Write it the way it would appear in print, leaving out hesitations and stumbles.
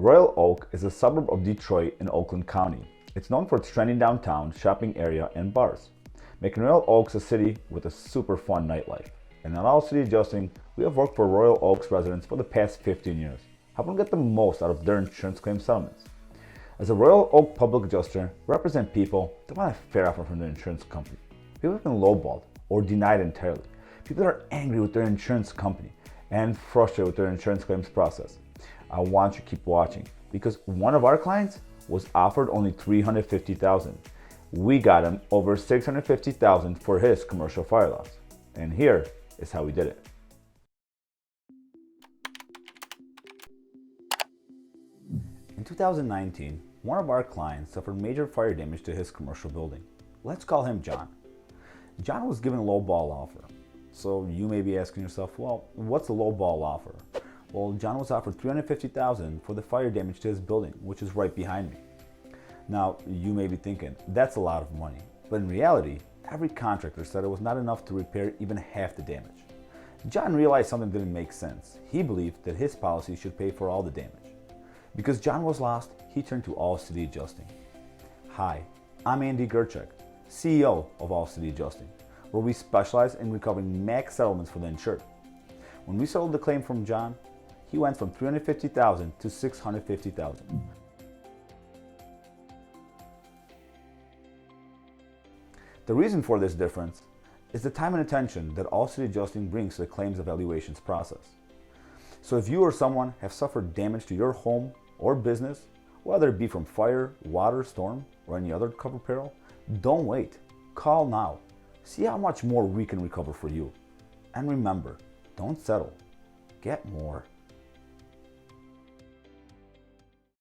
Royal Oak is a suburb of Detroit in Oakland County. It's known for its trendy downtown, shopping area, and bars, making Royal Oaks a city with a super fun nightlife. And at All City Adjusting, we have worked for Royal Oaks residents for the past 15 years, helping them get the most out of their insurance claim settlements. As a Royal Oak public adjuster, we represent people that want a fair offer from their insurance company. People have been lowballed or denied entirely. People that are angry with their insurance company and frustrated with their insurance claims process. I want you to keep watching because one of our clients was offered only $350,000. We got him over $650,000 for his commercial fire loss. And here is how we did it. In 2019, one of our clients suffered major fire damage to his commercial building. Let's call him John. John was given a low ball offer. So you may be asking yourself, well, what's a low ball offer? Well, John was offered $350,000 for the fire damage to his building, which is right behind me. Now, you may be thinking, that's a lot of money. But in reality, every contractor said it was not enough to repair even half the damage. John realized something didn't make sense. He believed that his policy should pay for all the damage. Because John was lost, he turned to All City Adjusting. Hi, I'm Andy Gerchek, CEO of All City Adjusting, where we specialize in recovering max settlements for the insured. When we settled the claim from John, he went from $350,000 to $650,000. The reason for this difference is the time and attention that All City Adjusting brings to the claims evaluations process. So if you or someone have suffered damage to your home or business, whether it be from fire, water, storm, or any other covered peril, don't wait. Call now. See how much more we can recover for you. And remember, don't settle. Get more.